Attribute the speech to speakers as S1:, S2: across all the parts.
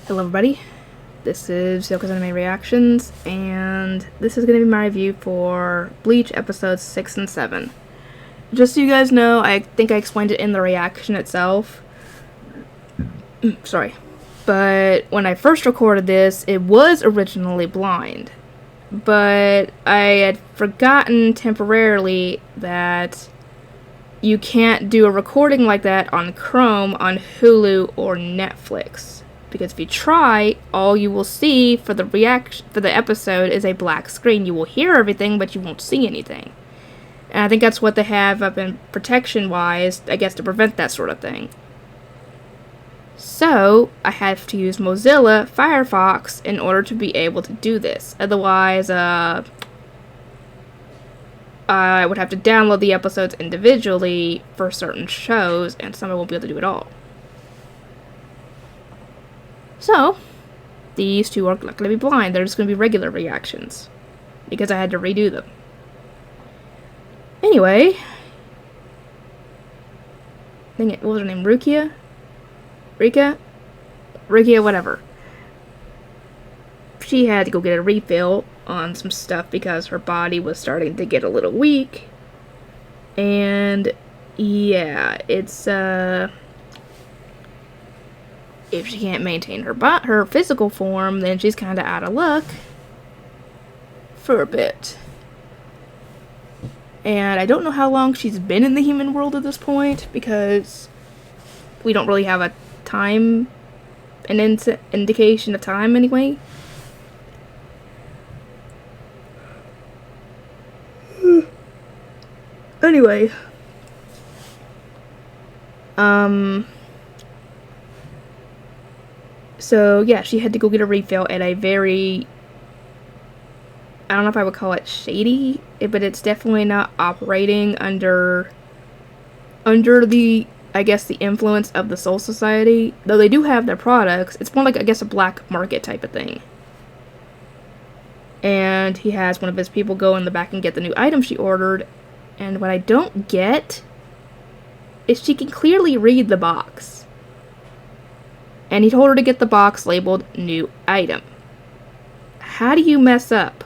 S1: Hello everybody, this is Yoko's Anime Reactions, and this is going to be my review for Bleach episodes 6 and 7. Just so you guys know, I think I explained it in the reaction itself. Sorry. But when I first recorded this, it was originally blind. But I had forgotten temporarily that you can't do a recording like that on Chrome, on Hulu, or Netflix. Because if you try, all you will see for the episode is a black screen. You will hear everything, but you won't see anything. And I think that's what they have up in protection-wise, I guess, to prevent that sort of thing. So, I have to use Mozilla Firefox in order to be able to do this. Otherwise, I would have to download the episodes individually for certain shows, and some I won't be able to do it all. So, these two are not going to be blind. They're just going to be regular reactions. Because I had to redo them. Anyway. What was her name? Rukia? Rika, whatever. She had to go get a refill on some stuff because her body was starting to get a little weak. And, yeah, it's, if she can't maintain her physical form, then she's kind of out of luck for a bit. And I don't know how long she's been in the human world at this point, because we don't really have an indication of time anyway. Anyway. So, yeah, she had to go get a refill at a very, I don't know if I would call it shady, but it's definitely not operating under the, I guess, the influence of the Soul Society. Though they do have their products, it's more like, I guess, a black market type of thing. And he has one of his people go in the back and get the new item she ordered. And what I don't get is she can clearly read the box. And he told her to get the box labeled new item. How do you mess up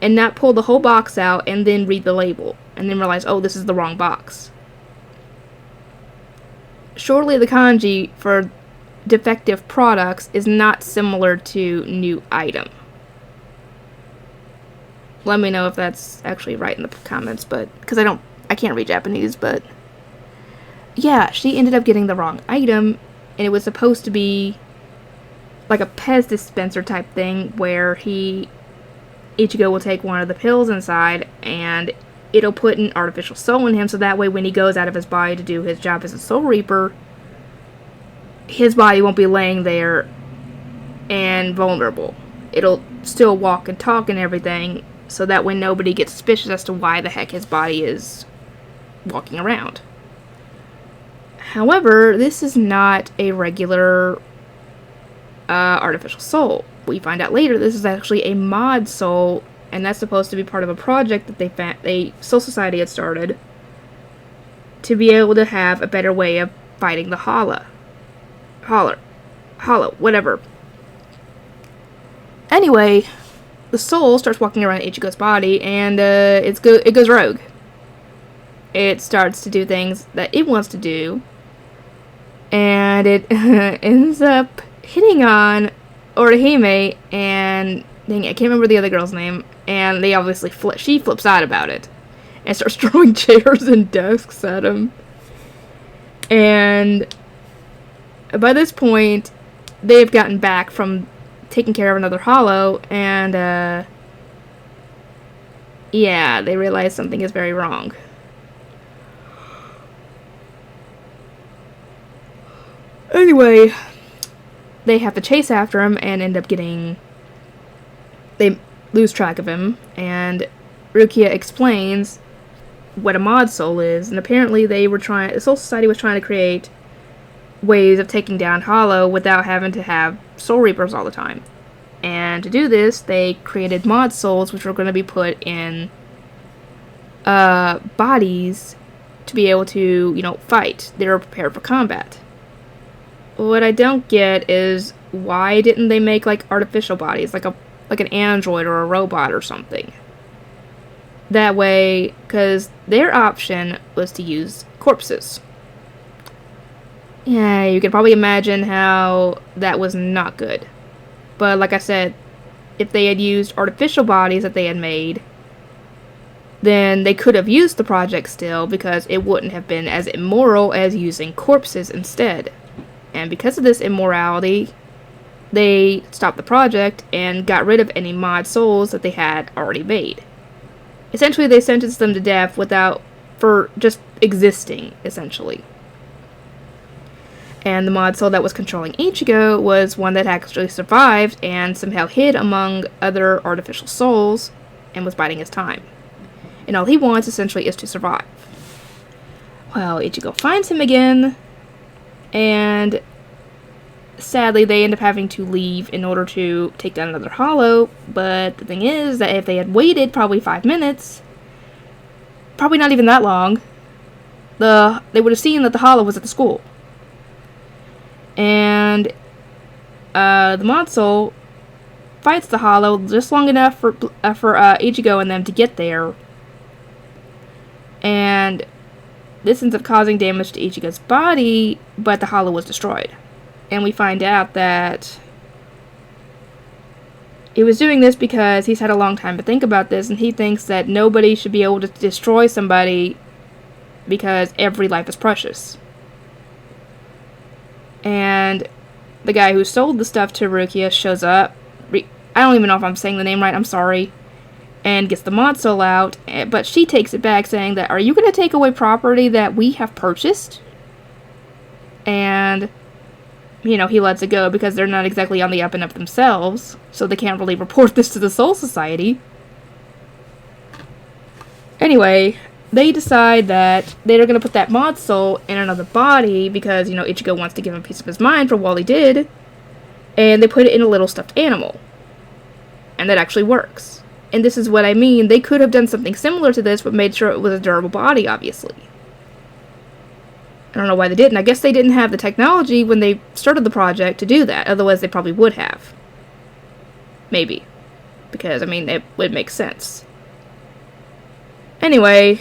S1: and not pull the whole box out and then read the label and then realize, oh, this is the wrong box? Surely the kanji for defective products is not similar to new item. Let me know if that's actually right in the comments, but because I can't read Japanese, but yeah, she ended up getting the wrong item. And it was supposed to be like a Pez dispenser type thing where Ichigo will take one of the pills inside and it'll put an artificial soul in him, so that way when he goes out of his body to do his job as a Soul Reaper, his body won't be laying there and vulnerable. It'll still walk and talk and everything, so that way nobody gets suspicious as to why the heck his body is walking around. However, this is not a regular artificial soul. We find out later this is actually a mod soul, and that's supposed to be part of a project that Soul Society had started to be able to have a better way of fighting the Hollow, whatever. Anyway, the soul starts walking around Ichigo's body, and it goes rogue. It starts to do things that it wants to do. And it ends up hitting on Orihime and, dang, I can't remember the other girl's name, and they obviously she flips out about it and starts throwing chairs and desks at him. And by this point, they've gotten back from taking care of another Hollow, and yeah, they realize something is very wrong. Anyway, they have to chase after him and end up they lose track of him, and Rukia explains what a mod soul is, and apparently the Soul Society was trying to create ways of taking down Hollow without having to have Soul Reapers all the time. And to do this, they created mod souls, which were going to be put in bodies to be able to, fight. They were prepared for combat. What I don't get is why didn't they make, like, artificial bodies, like an android or a robot or something? That way, because their option was to use corpses. Yeah, you can probably imagine how that was not good. But like I said, if they had used artificial bodies that they had made, then they could have used the project still, because it wouldn't have been as immoral as using corpses instead. And because of this immorality, they stopped the project and got rid of any mod souls that they had already made. Essentially, they sentenced them to death for just existing, essentially. And the mod soul that was controlling Ichigo was one that actually survived and somehow hid among other artificial souls and was biding his time. And all he wants, essentially, is to survive. Well, Ichigo finds him again, and sadly, they end up having to leave in order to take down another hollow, but the thing is that if they had waited probably 5 minutes, probably not even that long, they would have seen that the hollow was at the school. And the mod soul fights the hollow just long enough for Ichigo and them to get there, and this ends up causing damage to Ichigo's body, but the hollow was destroyed. And we find out that he was doing this because he's had a long time to think about this, and he thinks that nobody should be able to destroy somebody because every life is precious. And the guy who sold the stuff to Rukia shows up. I don't even know if I'm saying the name right, I'm sorry. And gets the mod soul out, but she takes it back saying that, are you going to take away property that we have purchased? And he lets it go because they're not exactly on the up and up themselves, so they can't really report this to the Soul Society. Anyway, they decide that they're going to put that mod soul in another body because, Ichigo wants to give him a piece of his mind for what he did, and they put it in a little stuffed animal. And that actually works. And this is what I mean, they could have done something similar to this, but made sure it was a durable body, obviously. I don't know why they didn't. I guess they didn't have the technology when they started the project to do that. Otherwise, they probably would have. Maybe. Because, it would make sense. Anyway,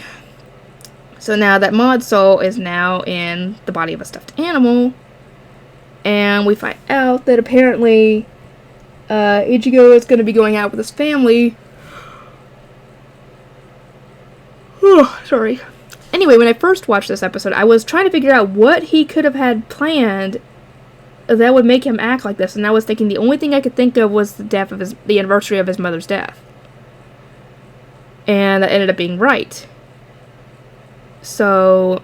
S1: so now that mod soul is now in the body of a stuffed animal. And we find out that apparently Ichigo is going to be going out with his family. Sorry. Anyway, when I first watched this episode, I was trying to figure out what he could have had planned that would make him act like this, and I was thinking the only thing I could think of was the anniversary of his mother's death. And that ended up being right. So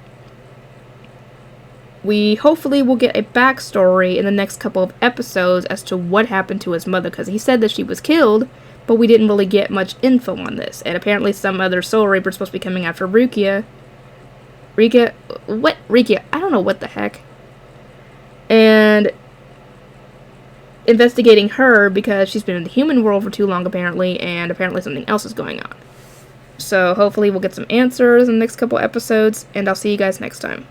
S1: we hopefully will get a backstory in the next couple of episodes as to what happened to his mother, because he said that she was killed, but we didn't really get much info on this. And apparently some other Soul Reaper is supposed to be coming after Rukia. Rukia? I don't know what the heck. And investigating her because she's been in the human world for too long, apparently, and apparently something else is going on. So hopefully we'll get some answers in the next couple episodes, and I'll see you guys next time.